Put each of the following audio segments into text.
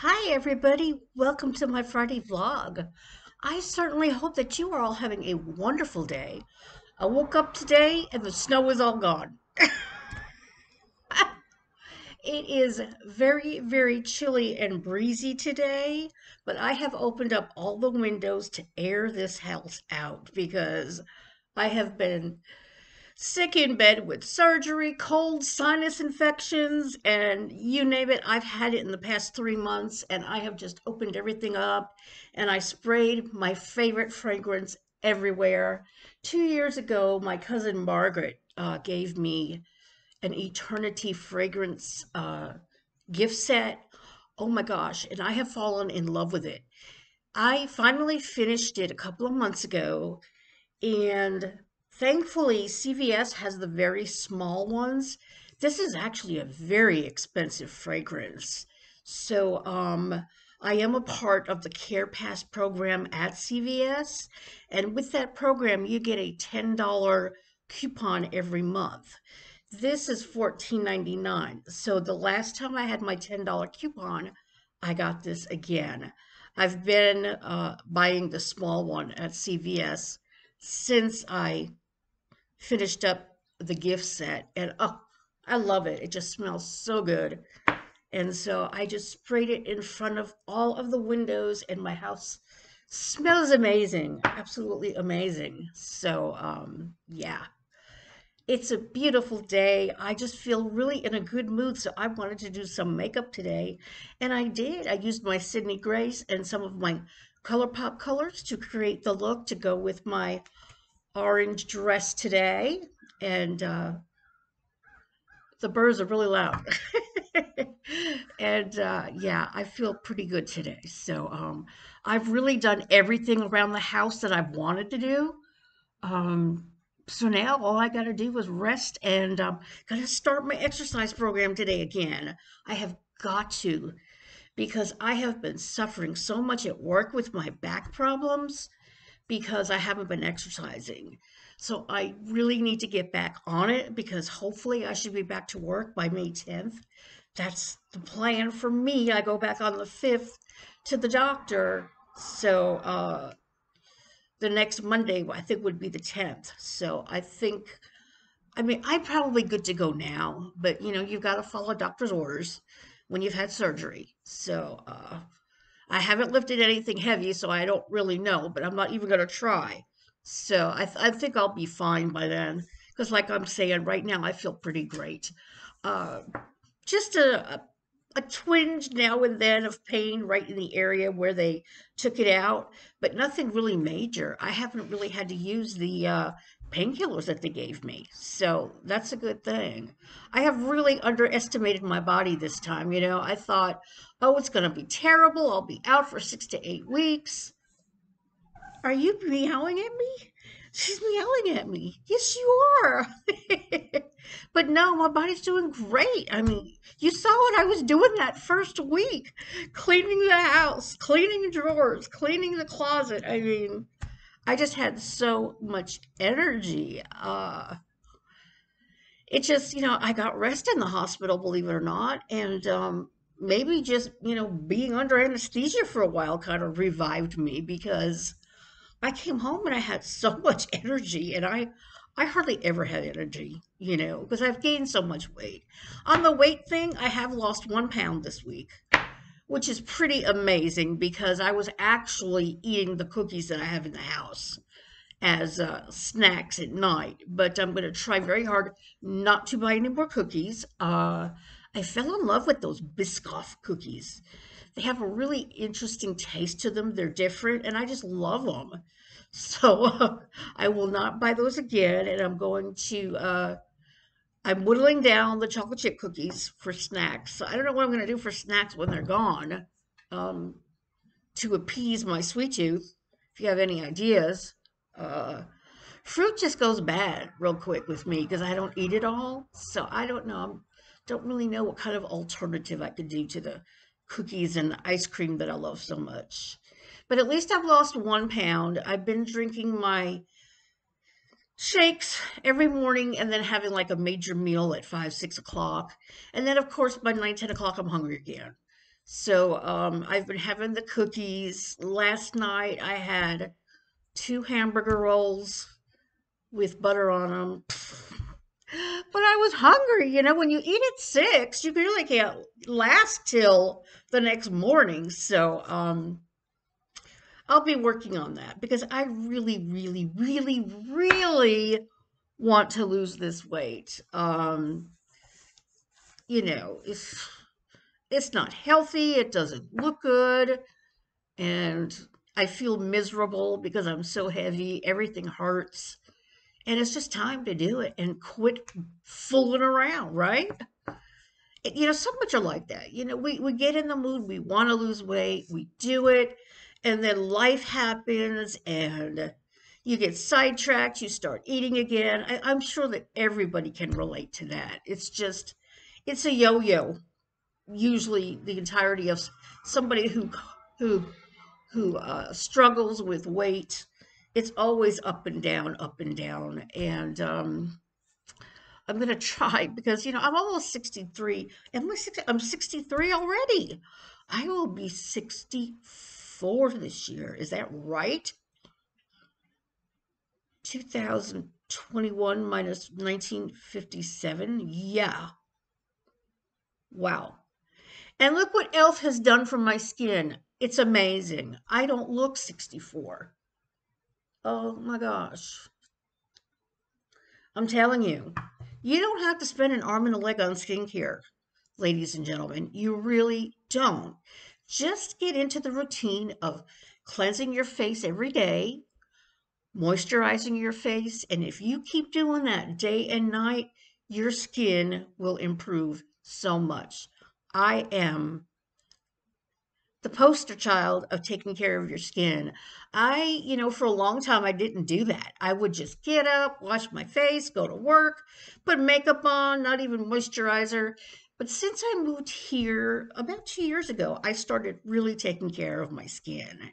Hi, everybody. Welcome to my Friday vlog. I certainly hope that you are all having a wonderful day. I woke up today and the snow is all gone. It is very, very chilly and breezy today, but I have opened up all the windows to air this house out because I have been sick in bed with surgery, cold, sinus infections, and you name it. I've had it in the past 3 months, and I have just opened everything up and I sprayed my favorite fragrance everywhere. 2 years ago, my cousin Margaret gave me an eternity fragrance gift set. Oh my gosh, and I have fallen in love with it. I finally finished it a couple of months ago, and thankfully, CVS has the very small ones. This is actually a very expensive fragrance. So, I am a part of the Care Pass program at CVS. And with that program, you get a $10 coupon every month. This is $14.99. So the last time I had my $10 coupon, I got this again. I've been buying the small one at CVS since I finished up the gift set, and oh, I love it. It just smells so good. And so I just sprayed it in front of all of the windows, and my house smells amazing, absolutely amazing. So, yeah, it's a beautiful day. I just feel really in a good mood, so I wanted to do some makeup today, and I did. I used my Sydney Grace and some of my ColourPop colors to create the look to go with my orange dress today, and the birds are really loud. And yeah, I feel pretty good today. So I've really done everything around the house that I've wanted to do. Um, so now all I got to do is rest, and got to start my exercise program today again. I have got to, because I have been suffering so much at work with my back problems because I haven't been exercising. So I really need to get back on it because hopefully I should be back to work by May 10th. That's the plan for me. I go back on the 5th to the doctor. So the next Monday, I think, would be the 10th. So I mean, I'm probably good to go now, but you've got to follow doctor's orders when you've had surgery. So I haven't lifted anything heavy, so I don't really know, but I'm not even going to try. So I think I'll be fine by then. Because, like I'm saying, right now I feel pretty great. Uh, just a twinge now and then of pain right in the area where they took it out, but nothing really major. I haven't really had to use the painkillers that they gave me, so that's a good thing. I have really underestimated my body this time. I thought, oh, it's going to be terrible. I'll be out for 6 to 8 weeks. Are you meowing at me? She's meowing at me. Yes, you are. But no, my body's doing great. I mean, you saw what I was doing that first week, cleaning the house, cleaning drawers, cleaning the closet. I mean, I just had so much energy. It just, I got rest in the hospital, believe it or not. And maybe just, being under anesthesia for a while kind of revived me because I came home and I had so much energy, and I hardly ever had energy, because I've gained so much weight. On the weight thing, I have lost 1 pound this week, which is pretty amazing because I was actually eating the cookies that I have in the house as snacks at night. But I'm going to try very hard not to buy any more cookies. I fell in love with those Biscoff cookies. They have a really interesting taste to them. They're different, and I just love them. So I will not buy those again, and I'm whittling down the chocolate chip cookies for snacks. So I don't know what I'm going to do for snacks when they're gone, um, to appease my sweet tooth. If you have any ideas, uh, fruit just goes bad real quick with me because I don't eat it all. So I don't know. Don't really know what kind of alternative I could do to the cookies and ice cream that I love so much. But at least I've lost 1 pound. I've been drinking my shakes every morning and then having like a major meal at 5, 6 o'clock. And then, of course, by 9, 10 o'clock, I'm hungry again. So I've been having the cookies. Last night I had two hamburger rolls with butter on them. But I was hungry. When you eat at 6, you really can't last till the next morning. So I'll be working on that because I really, really, really, really want to lose this weight. You know, it's not healthy, it doesn't look good, and I feel miserable because I'm so heavy, everything hurts, and it's just time to do it and quit fooling around, right? Some much are like that. We get in the mood, we want to lose weight, we do it, and then life happens and you get sidetracked, you start eating again. I'm sure that everybody can relate to that. It's a yo-yo, usually the entirety of somebody who struggles with weight. It's always up and down, and I'm gonna try because I'm almost 63. I'm 63 already. I will be 64 this year. Is that right? 2021 minus 1957. Yeah. Wow. And look what Elf has done for my skin. It's amazing. I don't look 64. Oh my gosh. I'm telling you, you don't have to spend an arm and a leg on skincare, ladies and gentlemen. You really don't. Just get into the routine of cleansing your face every day, moisturizing your face, and if you keep doing that day and night, your skin will improve so much. I am the poster child of taking care of your skin. For a long time, I didn't do that. I would just get up, wash my face, go to work, put makeup on, not even moisturizer. But since I moved here about 2 years ago, I started really taking care of my skin.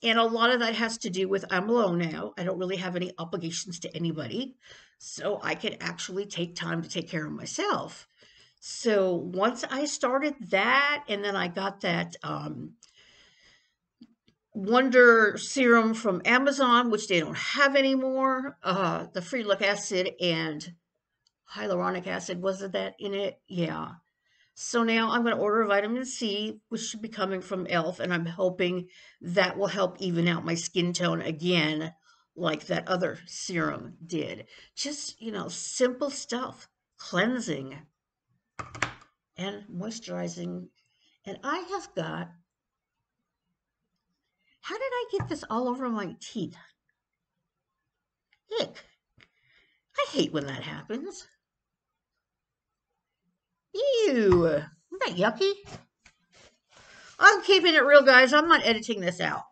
And a lot of that has to do with I'm alone now. I don't really have any obligations to anybody. So I can actually take time to take care of myself. So once I started that, and then I got that Wonder Serum from Amazon, which they don't have anymore, the ferulic acid and hyaluronic acid, wasn't that in it? Yeah. So now I'm going to order vitamin C, which should be coming from Elf, and I'm hoping that will help even out my skin tone again, like that other serum did. Just, simple stuff, cleansing and moisturizing. And I have got, how did I get this all over my teeth? Ick. I hate when that happens. Ew. Isn't that yucky? I'm keeping it real, guys. I'm not editing this out.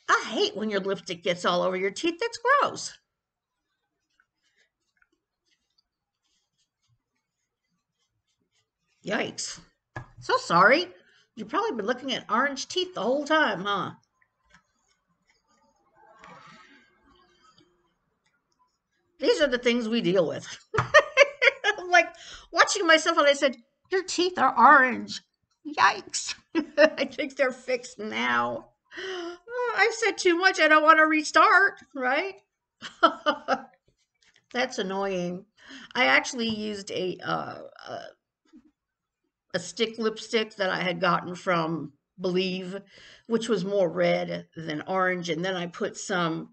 I hate when your lipstick gets all over your teeth. That's gross. Yikes. So sorry. You've probably been looking at orange teeth the whole time, huh? These are the things we deal with. I'm like watching myself and I said, your teeth are orange. Yikes. I think they're fixed now. I've said too much. I don't want to restart, right? That's annoying. I actually used a stick lipstick that I had gotten from Believe, which was more red than orange, and then I put some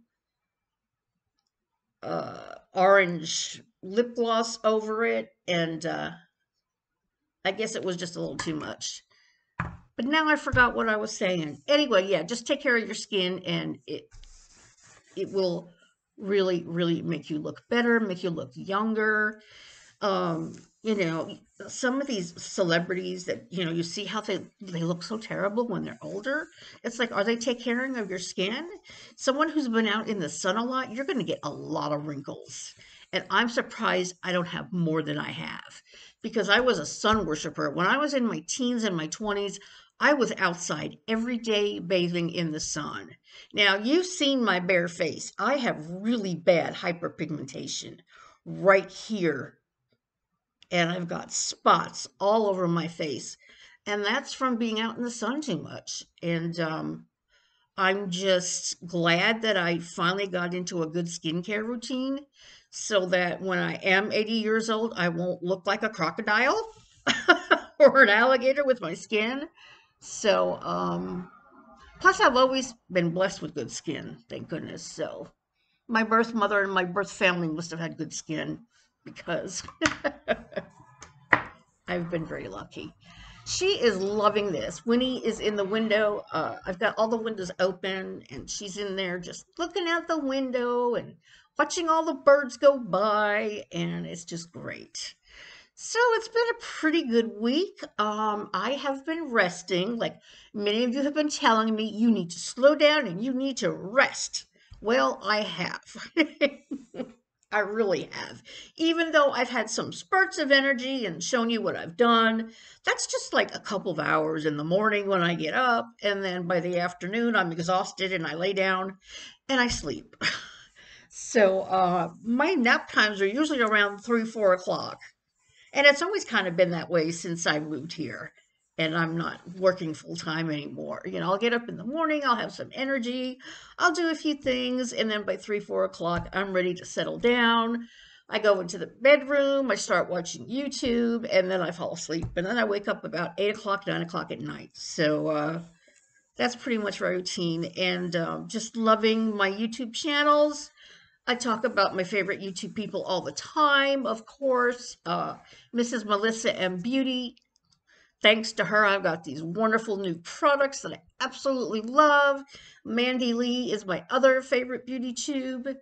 orange lip gloss over it, and I guess it was just a little too much. But now I forgot what I was saying. Anyway, yeah, just take care of your skin, and it will really, really make you look better, make you look younger. um you know some of these celebrities that you see how they look so terrible when they're older. It's like, are they take caring of your skin? Someone who's been out in the sun a lot, you're going to get a lot of wrinkles, and I'm surprised I don't have more than I have, because I was a sun worshiper when I was in my teens and my 20s. I was outside every day bathing in the sun. Now, you've seen my bare face. I have really bad hyperpigmentation right here and I've got spots all over my face. And that's from being out in the sun too much. And I'm just glad that I finally got into a good skincare routine so that when I am 80 years old, I won't look like a crocodile or an alligator with my skin. So, plus, I've always been blessed with good skin, thank goodness. So, my birth mother and my birth family must have had good skin because I've been very lucky. She is loving this. Winnie is in the window. I've got all the windows open, and she's in there just looking out the window and watching all the birds go by, and it's just great. So it's been a pretty good week. I have been resting. Like many of you have been telling me, you need to slow down and you need to rest. Well, I have. I really have. Even though I've had some spurts of energy and shown you what I've done, that's just like a couple of hours in the morning when I get up. And then by the afternoon, I'm exhausted and I lay down and I sleep. So my nap times are usually around 3, 4 o'clock. And it's always kind of been that way since I moved here and I'm not working full time anymore. I'll get up in the morning, I'll have some energy, I'll do a few things, and then by 3, 4 o'clock, I'm ready to settle down. I go into the bedroom, I start watching YouTube, and then I fall asleep. And then I wake up about 8 o'clock, 9 o'clock at night. So that's pretty much my routine. And just loving my YouTube channels. I talk about my favorite YouTube people all the time, of course. MrsMelissaM Beauty. Thanks to her, I've got these wonderful new products that I absolutely love. Mandy Lee is my other favorite beauty YouTube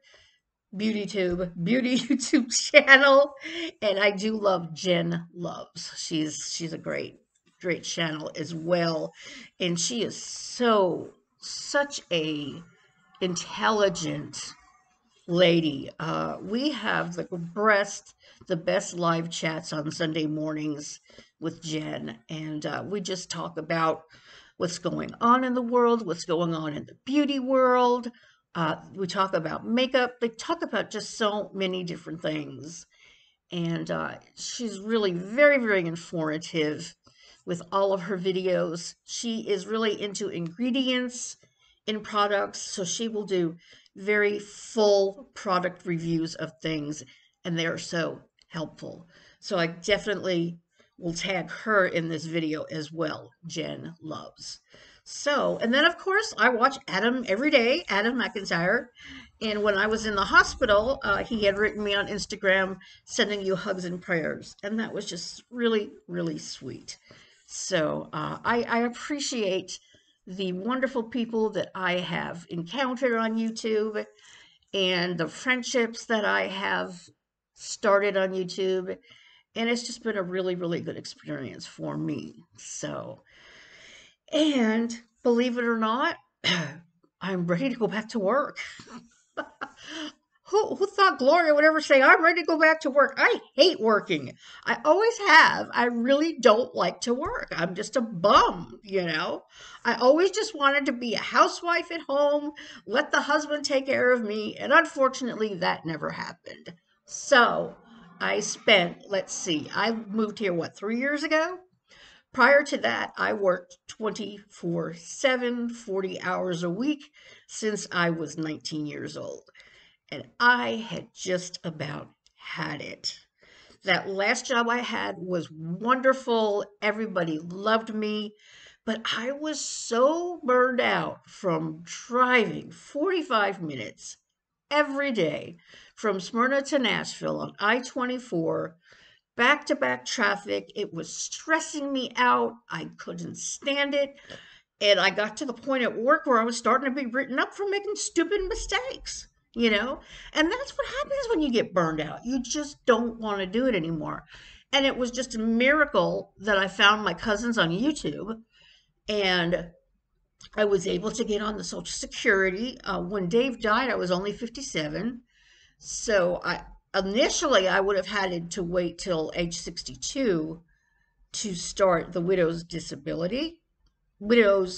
channel. And I do love Jen Loves. She's a great channel as well. And she is such a intelligent lady. We have the best live chats on Sunday mornings with Jen, and we just talk about what's going on in the world, what's going on in the beauty world. We talk about makeup. They talk about just so many different things. And she's really very, very informative with all of her videos. She is really into ingredients in products, so she will do very full product reviews of things, and they are so helpful. So I definitely will tag her in this video as well, Jen Loves. So, and then of course, I watch Adam every day, Adam McIntyre. And when I was in the hospital, he had written me on Instagram, sending you hugs and prayers. And that was just really, really sweet. So I appreciate the wonderful people that I have encountered on YouTube and the friendships that I have started on YouTube. And it's just been a really, really good experience for me. So, and believe it or not, I'm ready to go back to work. Who thought Gloria would ever say, I'm ready to go back to work? I hate working. I always have. I really don't like to work. I'm just a bum. I always just wanted to be a housewife at home, let the husband take care of me, and unfortunately, that never happened. So I spent, let's see, I moved here, 3 years ago? Prior to that, I worked 24/7, 40 hours a week since I was 19 years old. And I had just about had it. That last job I had was wonderful. Everybody loved me. But I was so burned out from driving 45 minutes every day from Smyrna to Nashville on I-24, back to back traffic. It was stressing me out. I couldn't stand it. And I got to the point at work where I was starting to be written up for making stupid mistakes, you know? And that's what happens when you get burned out. You just don't want to do it anymore. And it was just a miracle that I found my cousins on YouTube and I was able to get on the Social Security. When Dave died, I was only 57. So initially I would have had to wait till age 62 to start the widow's disability. The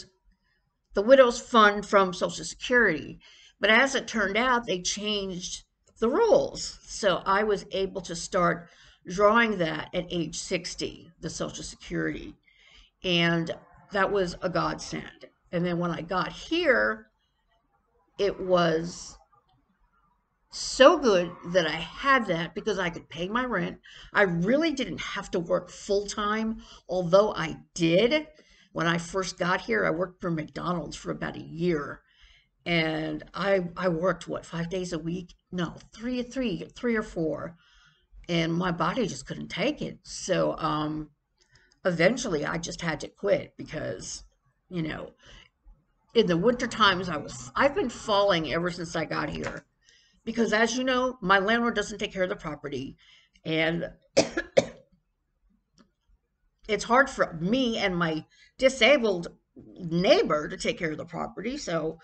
widow's fund from Social Security. But as it turned out, they changed the rules. So I was able to start drawing that at age 60, the Social Security. And that was a godsend. And then when I got here, it was so good that I had that because I could pay my rent. I really didn't have to work full time, although I did. When I first got here, I worked for McDonald's for about a year, and I worked what, 5 days a week? No, three or four, and my body just couldn't take it. So eventually, I just had to quit because, you know, in the winter times, I've been falling ever since I got here because, as you know, my landlord doesn't take care of the property, and it's hard for me and my disabled neighbor to take care of the property. So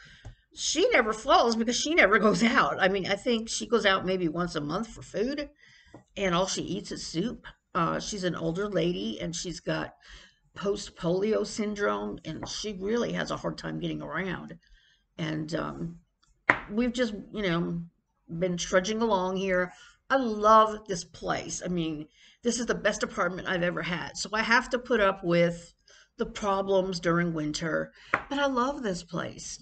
she never falls because she never goes out. I mean, I think she goes out maybe once a month for food, and all she eats is soup. She's an older lady, and she's got post polio syndrome, and she really has a hard time getting around. And we've just, been trudging along here. I love this place. I mean, this is the best apartment I've ever had. So I have to put up with the problems during winter, but I love this place.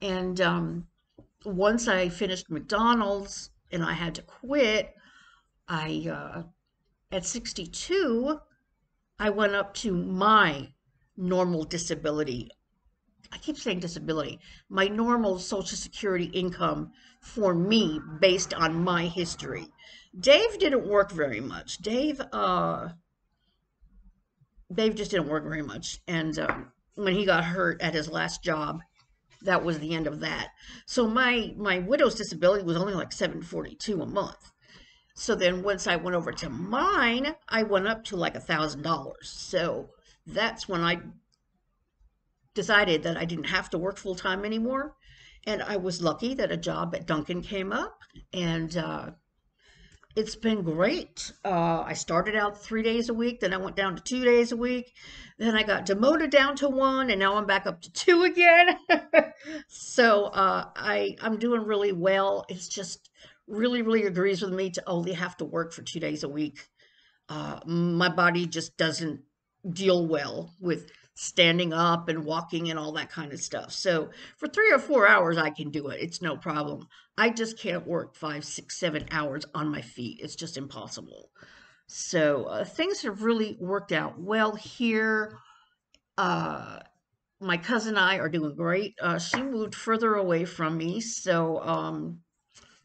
And once I finished McDonald's and I had to quit, at 62, I went up to my normal disability. I keep saying disability, my normal Social Security income for me based on my history. Dave didn't work very much. Dave just didn't work very much, and when he got hurt at his last job, that was the end of that. So my widow's disability was only like 742 a month. So then once I went over to mine, I went up to like $1,000. So that's when I decided that I didn't have to work full time anymore. And I was lucky that a job at Dunkin' came up, and it's been great. I started out 3 days a week, then I went down to 2 days a week, then I got demoted down to one, and now I'm back up to two again. So I'm doing really well. It's just really, really agrees with me to only have to work for 2 days a week. My body just doesn't deal well with standing up and walking and all that kind of stuff. So for 3 or 4 hours, I can do it. It's no problem. I just can't work 5, 6, 7 hours on my feet. It's just impossible. So things have really worked out well here. My cousin and I are doing great. She moved further away from me, so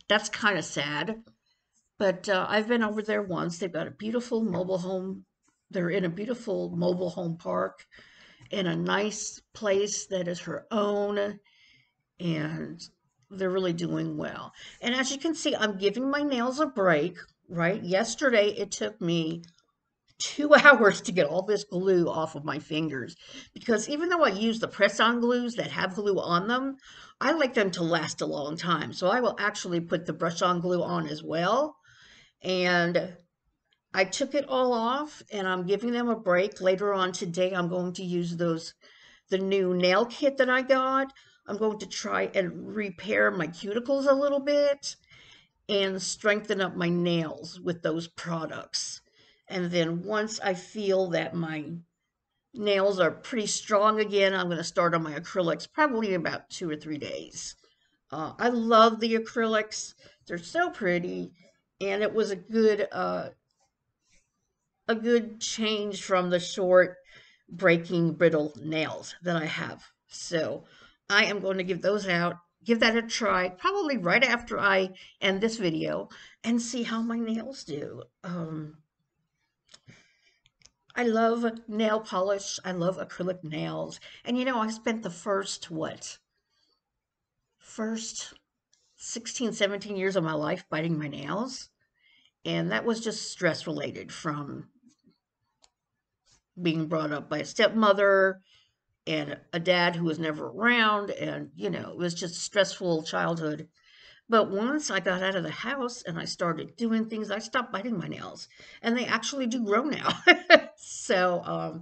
that's kind of sad. But I've been over there once. They've got a beautiful mobile home. They're in a beautiful mobile home park in a nice place that is her own, and they're really doing well. And as you can see, I'm giving my nails a break, right? Yesterday, it took me 2 hours to get all this glue off of my fingers because even though I use the press-on glues that have glue on them, I like them to last a long time. So I will actually put the brush-on glue on as well. And I took it all off and I'm giving them a break. Later on today, I'm going to use the new nail kit that I got. I'm going to try and repair my cuticles a little bit and strengthen up my nails with those products. And then once I feel that my nails are pretty strong again, I'm going to start on my acrylics probably in about 2 or 3 days. I love the acrylics. They're so pretty. And it was a good change from the short, breaking, brittle nails that I have. So I am going to give those out, give that a try, probably right after I end this video, and see how my nails do. I love nail polish. I love acrylic nails. And I spent the first 16, 17 years of my life biting my nails. And that was just stress related from being brought up by a stepmother and a dad who was never around. And, it was just a stressful childhood. But once I got out of the house and I started doing things, I stopped biting my nails. And they actually do grow now. So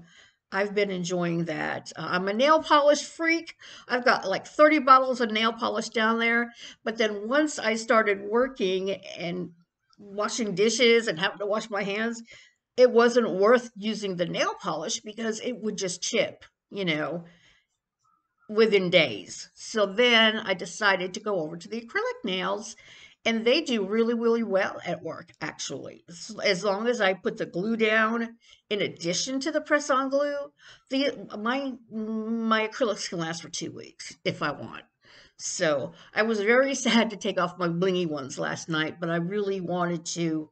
I've been enjoying that. I'm a nail polish freak. I've got like 30 bottles of nail polish down there. But then once I started working and washing dishes and having to wash my hands, it wasn't worth using the nail polish because it would just chip, you know, within days. So then I decided to go over to the acrylic nails, and they do really, really well at work, actually. As long as I put the glue down in addition to the press-on glue, my acrylics can last for 2 weeks if I want. So I was very sad to take off my blingy ones last night, but I really wanted to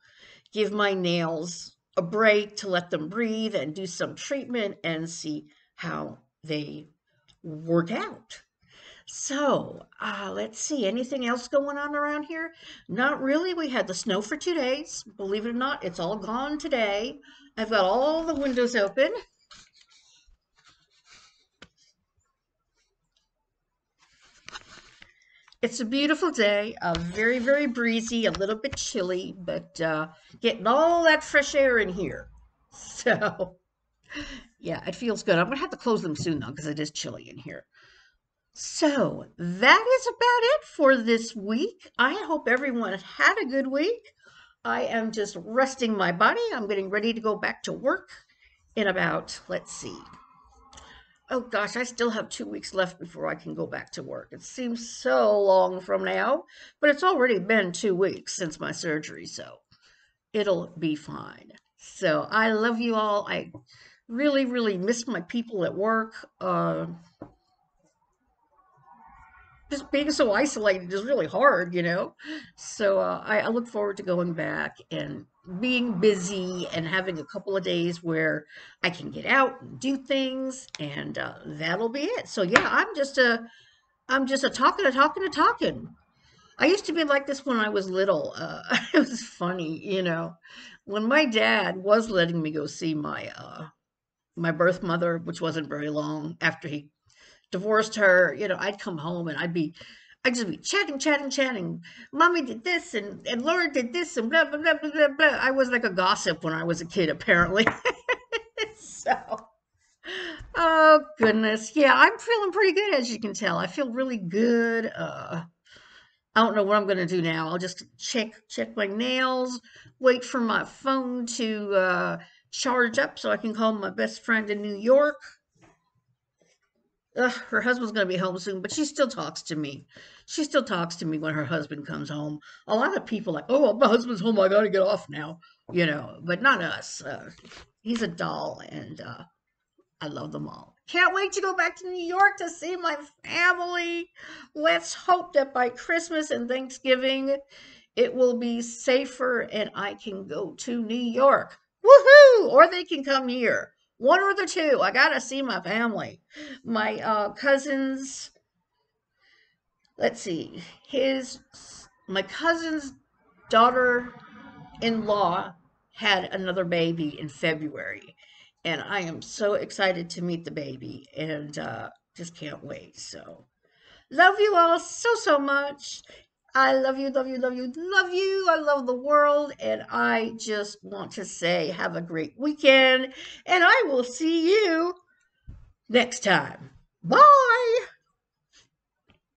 give my nails a break to let them breathe and do some treatment and see how they work out. So, let's see, anything else going on around here? Not really. We had the snow for 2 days. Believe it or not, it's all gone today. I've got all the windows open. It's a beautiful day, very, very breezy, a little bit chilly, but getting all that fresh air in here. So, yeah, it feels good. I'm gonna have to close them soon though, because it is chilly in here. So that is about it for this week. I hope everyone had a good week. I am just resting my body. I'm getting ready to go back to work in about, let's see. Oh gosh, I still have 2 weeks left before I can go back to work. It seems so long from now, but it's already been 2 weeks since my surgery, so it'll be fine. So I love you all. I really, really miss my people at work. Just being so isolated is really hard, you know? So I look forward to going back and being busy and having a couple of days where I can get out and do things, and that'll be it. So yeah, I'm just a talking, a talking, a talking. I used to be like this when I was little. It was funny, you know, when my dad was letting me go see my birth mother, which wasn't very long after he divorced her, you know, I'd come home and I'd just be chatting, chatting, chatting. Mommy did this and Laura did this and blah, blah, blah, blah, blah, blah. I was like a gossip when I was a kid, apparently. So, oh goodness. Yeah, I'm feeling pretty good, as you can tell. I feel really good. I don't know what I'm going to do now. I'll just check my nails, wait for my phone to charge up so I can call my best friend in New York. Her husband's going to be home soon, but she still talks to me. She still talks to me when her husband comes home. A lot of people like, oh, my husband's home. I got to get off now, you know, but not us. He's a doll, and I love them all. Can't wait to go back to New York to see my family. Let's hope that by Christmas and Thanksgiving, it will be safer and I can go to New York. Woohoo! Or they can come here. One or the two. I gotta see my family. My cousins, let's see, my cousin's daughter-in-law had another baby in February, and I am so excited to meet the baby and just can't wait. So love you all so, so much. I love you, love you, love you, love you. I love the world. And I just want to say, have a great weekend. And I will see you next time. Bye.